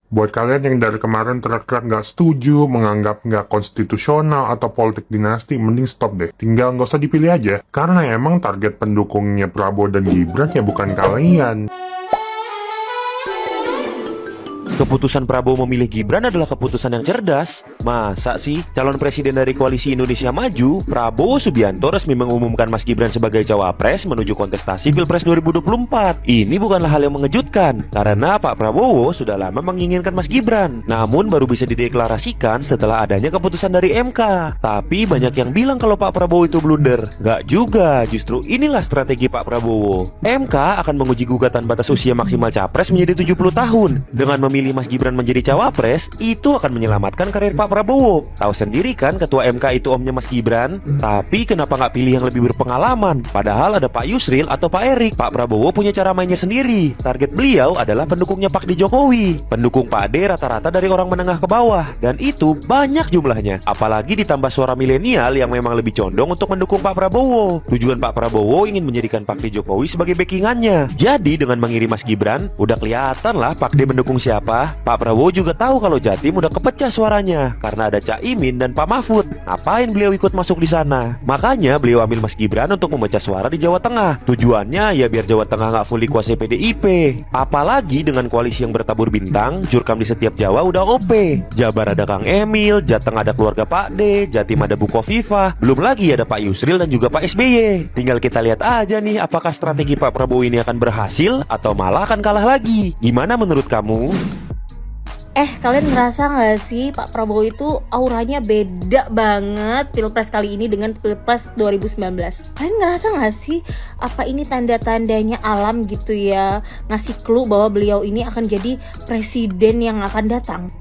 Buat kalian yang dari kemarin teriak-teriak nggak setuju, menganggap nggak konstitusional atau politik dinasti, mending stop deh. Tinggal nggak usah dipilih aja, karena emang target pendukungnya Prabowo dan Gibran ya bukan kalian. Keputusan Prabowo memilih Gibran adalah keputusan yang cerdas. Masa sih calon presiden dari Koalisi Indonesia Maju, Prabowo Subianto, resmi mengumumkan Mas Gibran sebagai cawapres menuju kontestasi Pilpres 2024. Ini bukanlah hal yang mengejutkan, karena Pak Prabowo sudah lama menginginkan Mas Gibran. Namun baru bisa dideklarasikan setelah adanya keputusan dari MK. Tapi banyak yang bilang kalau Pak Prabowo itu blunder. Gak juga, justru inilah strategi Pak Prabowo. MK akan menguji gugatan batas usia maksimal capres menjadi 70 tahun. Dengan memilih Mas Gibran menjadi cawapres, itu akan menyelamatkan karir Pak Prabowo. Tahu sendiri kan ketua MK itu omnya Mas Gibran. Tapi kenapa nggak pilih yang lebih berpengalaman? Padahal ada Pak Yusril atau Pak Erik. Pak Prabowo punya cara mainnya sendiri. Target beliau adalah pendukungnya Pak D Jokowi. Pendukung Pak D rata-rata dari orang menengah ke bawah, dan itu banyak jumlahnya. Apalagi ditambah suara milenial yang memang lebih condong untuk mendukung Pak Prabowo. Tujuan Pak Prabowo ingin menjadikan Pak D Jokowi sebagai backingannya. Jadi dengan mengirim Mas Gibran, udah kelihatan lah Pak D mendukung siapa. Pak Prabowo juga tahu kalau Jatim udah kepecah suaranya karena ada Caimin dan Pak Mahfud. Ngapain beliau ikut masuk di sana? Makanya beliau ambil Mas Gibran untuk memecah suara di Jawa Tengah. Tujuannya ya biar Jawa Tengah nggak full dikuasai PDIP. Apalagi dengan koalisi yang bertabur bintang, jurkam di setiap Jawa udah OP. Jabar ada Kang Emil, Jateng ada keluarga Pak D, Jatim ada Bu Kofifa, belum lagi ada Pak Yusril dan juga Pak SBY. Tinggal kita lihat aja nih apakah strategi Pak Prabowo ini akan berhasil atau malah akan kalah lagi. Gimana menurut kamu? Kalian ngerasa gak sih Pak Prabowo itu auranya beda banget Pilpres kali ini dengan Pilpres 2019? Kalian ngerasa gak sih apa ini tanda-tandanya alam gitu ya, ngasih clue bahwa beliau ini akan jadi presiden yang akan datang?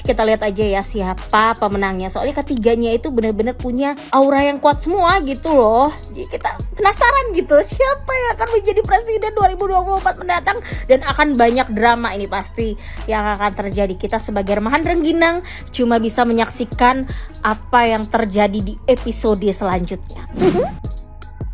Kita lihat aja ya siapa pemenangnya. Soalnya ketiganya itu benar-benar punya aura yang kuat semua gitu loh. Jadi kita penasaran gitu siapa yang akan menjadi presiden 2024 mendatang. Dan akan banyak drama ini pasti yang akan terjadi. Kita sebagai remahan rengginang cuma bisa menyaksikan apa yang terjadi di episode selanjutnya.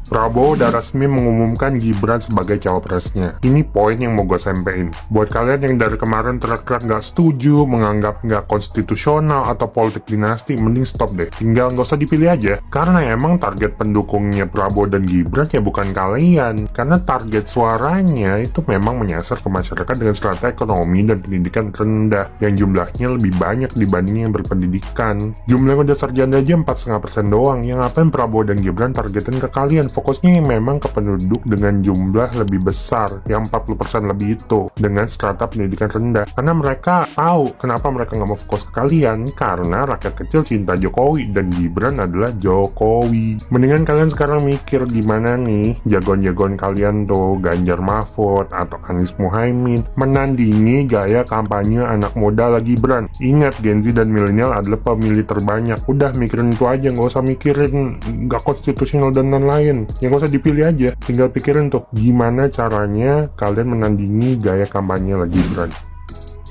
Prabowo udah resmi mengumumkan Gibran sebagai cawapresnya. Ini poin yang mau gue sampein. Buat kalian yang dari kemarin teriak-teriak nggak setuju, menganggap nggak konstitusional atau politik dinasti, mending stop deh. Tinggal nggak usah dipilih aja. Karena emang target pendukungnya Prabowo dan Gibran ya bukan kalian. Karena target suaranya itu memang menyasar ke masyarakat dengan strata ekonomi dan pendidikan rendah, yang jumlahnya lebih banyak dibanding yang berpendidikan. Jumlah yang udah sarjana aja 4,5% doang. Yang ngapain Prabowo dan Gibran targetin ke kalian? Fokusnya memang ke penduduk dengan jumlah lebih besar, yang 40% lebih itu, dengan strata pendidikan rendah. Karena mereka tahu kenapa mereka nggak mau fokus ke kalian, karena rakyat kecil cinta Jokowi, dan Gibran adalah Jokowi. Mendingan kalian sekarang mikir gimana nih jagoan-jagoan kalian tuh, Ganjar Mahfud atau Anies Muhaimin, menandingi gaya kampanye anak muda lagi Gibran. Ingat, Gen Z dan milenial adalah pemilih terbanyak. Udah mikirin itu aja, nggak usah mikirin nggak konstitusional dan lain-lain. Yang gak usah dipilih aja, tinggal pikirin tuh gimana caranya kalian menandingi gaya kampanye lagi Gibran.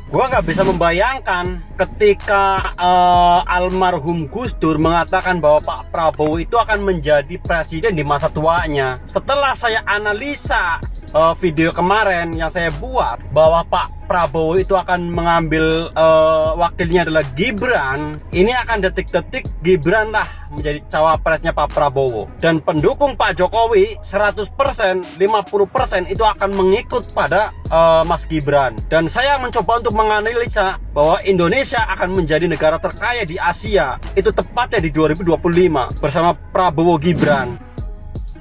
Gua nggak bisa membayangkan ketika almarhum Gus Dur mengatakan bahwa Pak Prabowo itu akan menjadi presiden di masa tuanya. Setelah saya analisa video kemarin yang saya buat bahwa Pak Prabowo itu akan mengambil wakilnya adalah Gibran, ini akan detik-detik Gibran lah menjadi cawapresnya Pak Prabowo, dan pendukung Pak Jokowi 100%, 50% itu akan mengikut pada Mas Gibran. Dan saya mencoba untuk menganalisa bahwa Indonesia akan menjadi negara terkaya di Asia, itu tepatnya di 2025 bersama Prabowo Gibran.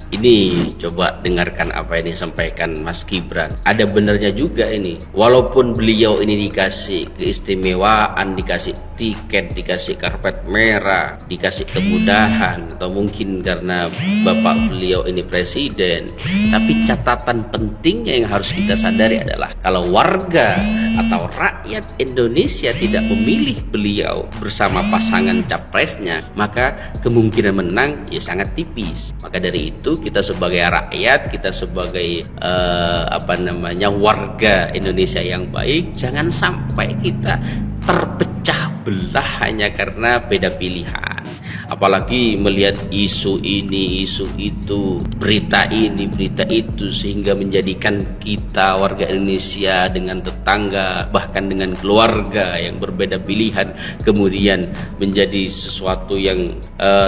Ini coba dengarkan apa yang disampaikan Mas Gibran. Ada benernya juga ini. Walaupun beliau ini dikasih keistimewaan, dikasih tiket, dikasih karpet merah, dikasih kemudahan, atau mungkin karena bapak beliau ini presiden, tapi catatan pentingnya yang harus kita sadari adalah kalau warga atau rakyat Indonesia tidak memilih beliau bersama pasangan capresnya, maka kemungkinan menang ya sangat tipis. Maka dari itu kita sebagai rakyat, kita sebagai warga Indonesia yang baik, jangan sampai kita terpecah belah hanya karena beda pilihan. apalagi melihat isu ini, isu itu, berita ini, berita itu, sehingga menjadikan kita warga Indonesia dengan tetangga, bahkan dengan keluarga yang berbeda pilihan, kemudian menjadi sesuatu yang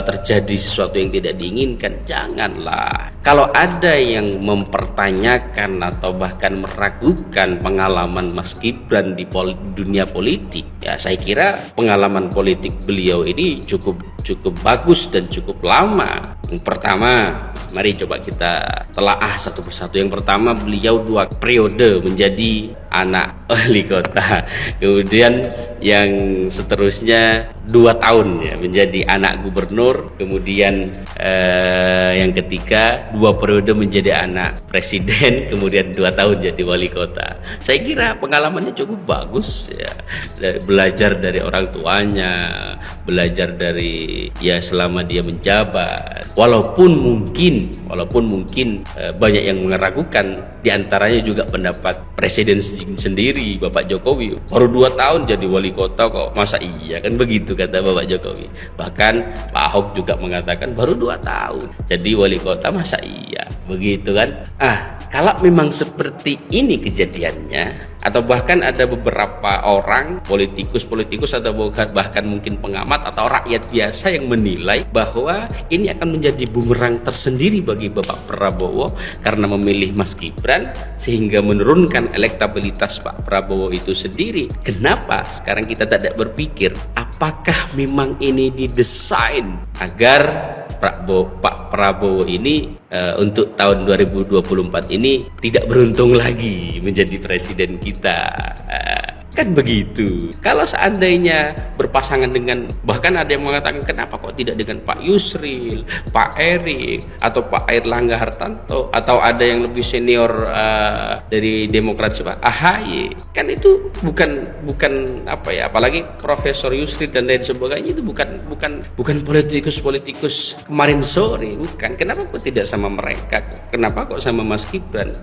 terjadi sesuatu yang tidak diinginkan. Janganlah. Kalau ada yang mempertanyakan atau bahkan meragukan pengalaman Mas Gibran di dunia politik, ya saya kira pengalaman politik beliau ini cukup bagus dan cukup lama. Yang pertama, mari coba kita telaah satu persatu. Yang pertama, beliau 2 periode menjadi anak wali kota. Kemudian yang seterusnya 2 tahun ya menjadi anak gubernur. Kemudian yang ketiga 2 periode menjadi anak presiden. Kemudian 2 tahun jadi wali kota. Saya kira pengalamannya cukup bagus ya. Belajar dari orang tuanya, belajar dari ya selama dia menjabat. Walaupun mungkin banyak yang meragukan, diantaranya juga pendapat presiden sendiri, Bapak Jokowi. Baru 2 tahun jadi wali kota kok, masa iya, kan begitu kata Bapak Jokowi. Bahkan Pak Ahok juga mengatakan baru 2 tahun jadi wali kota, masa iya, begitu kan. Kalau memang seperti ini kejadiannya, atau bahkan ada beberapa orang politikus atau bahkan mungkin pengamat atau rakyat biasa yang menilai bahwa ini akan menjadi bumerang tersendiri bagi Bapak Prabowo karena memilih Mas Gibran sehingga menurunkan elektabilitas Pak Prabowo itu sendiri. Kenapa sekarang kita tidak berpikir apakah memang ini didesain agar Pak Prabowo ini untuk tahun 2024 ini tidak beruntung lagi menjadi presiden kita. Kan begitu. Kalau seandainya berpasangan dengan, bahkan ada yang mengatakan kenapa kok tidak dengan Pak Yusril, Pak Erik, atau Pak Airlangga Hartarto, atau ada yang lebih senior dari Demokrat, Pak AHY. Kan itu bukan apa ya, apalagi Profesor Yusril dan lain sebagainya itu bukan politikus kemarin sore, bukan. Kenapa kok tidak sama mereka? Kenapa kok sama Mas Gibran?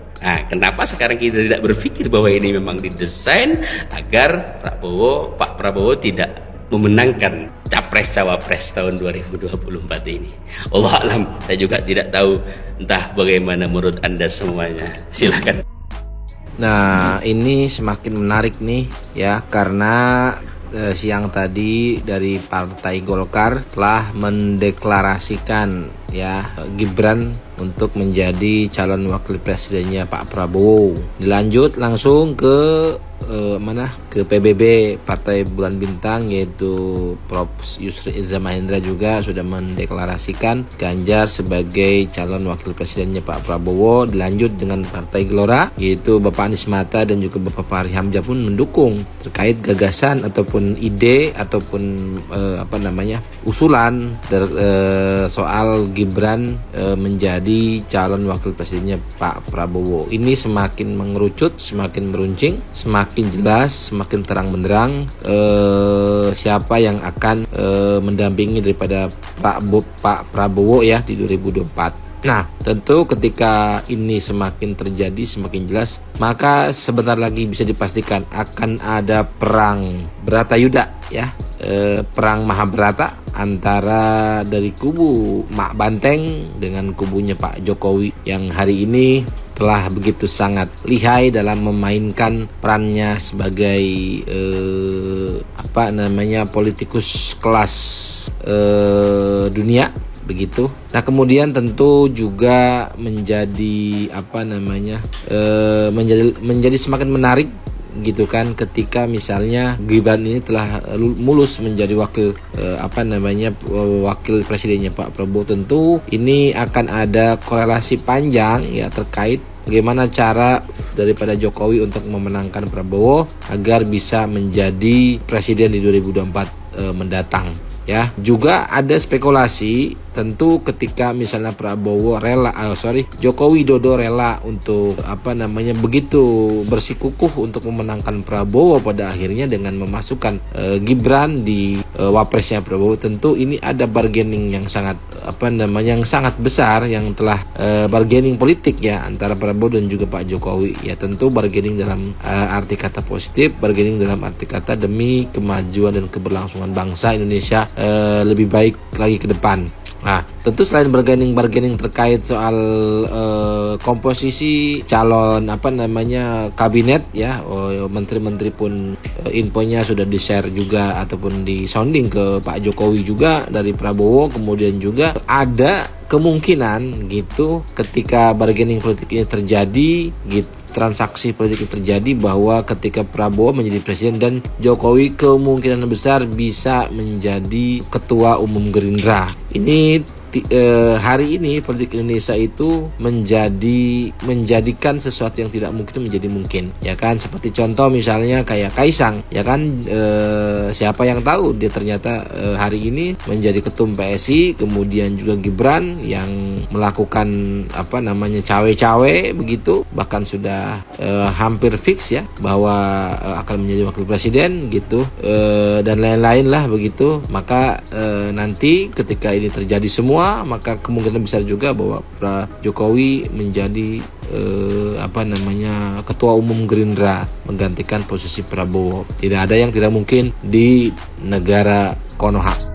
Kenapa sekarang kita tidak berpikir bahwa ini memang didesain agar Pak Prabowo tidak memenangkan capres-cawapres tahun 2024 ini? Allah alam, saya juga tidak tahu, entah bagaimana menurut Anda semuanya. Silakan. Nah, ini semakin menarik nih ya, karena siang tadi dari Partai Golkar telah mendeklarasikan ya Gibran untuk menjadi calon wakil presidennya Pak Prabowo. Dilanjut langsung ke ke PBB Partai Bulan Bintang, yaitu Prof. Yusril Iza Mahendra juga sudah mendeklarasikan Ganjar sebagai calon wakil presidennya Pak Prabowo. Dilanjut dengan Partai Gelora, yaitu Bapak Anies Mata dan juga Bapak Fahri Hamzah pun mendukung terkait gagasan ataupun ide ataupun usulan soal Gibran menjadi calon wakil presidennya Pak Prabowo. Ini semakin mengerucut, semakin meruncing, semakin jelas, semakin terang benderang siapa yang akan mendampingi daripada Pak Prabowo ya di 2024. Nah, tentu ketika ini semakin terjadi, semakin jelas, maka sebentar lagi bisa dipastikan akan ada perang Bratayuda ya, perang Mahabharata antara dari kubu Mak Banteng dengan kubunya Pak Jokowi yang hari ini telah begitu sangat lihai dalam memainkan perannya sebagai politikus kelas dunia begitu. Nah, kemudian tentu juga menjadi menjadi semakin menarik gitu kan, ketika misalnya Gibran ini telah mulus menjadi wakil presidennya Pak Prabowo. Tentu ini akan ada korelasi panjang ya terkait bagaimana cara daripada Jokowi untuk memenangkan Prabowo agar bisa menjadi presiden di 2024 mendatang ya. Juga ada spekulasi tentu ketika misalnya Joko Widodo rela untuk begitu bersikukuh untuk memenangkan Prabowo pada akhirnya dengan memasukkan Gibran di wapresnya Prabowo, tentu ini ada bargaining yang sangat besar yang telah bargaining politik ya antara Prabowo dan juga Pak Jokowi. Ya tentu bargaining dalam arti kata positif, bargaining dalam arti kata demi kemajuan dan keberlangsungan bangsa Indonesia lebih baik lagi ke depan. Nah, tentu selain bargaining terkait soal komposisi calon kabinet ya, menteri-menteri pun infonya sudah di-share juga ataupun di-sounding ke Pak Jokowi juga dari Prabowo. Kemudian juga ada kemungkinan gitu ketika bargaining politik ini terjadi gitu, transaksi politik terjadi bahwa ketika Prabowo menjadi presiden dan Jokowi kemungkinan besar bisa menjadi ketua umum Gerindra. Ini hari ini politik Indonesia itu menjadikan sesuatu yang tidak mungkin menjadi mungkin, ya kan? Seperti contoh misalnya kayak Kaisang, ya kan? Siapa yang tahu dia ternyata hari ini menjadi ketum PSI, kemudian juga Gibran yang melakukan cawe-cawe begitu, bahkan sudah hampir fix ya bahwa akan menjadi wakil presiden gitu, dan lain-lain lah begitu. Maka nanti ketika ini terjadi semua, maka kemungkinan besar juga bahwa Jokowi menjadi ketua umum Gerindra menggantikan posisi Prabowo. Tidak ada yang tidak mungkin di negara Konoha.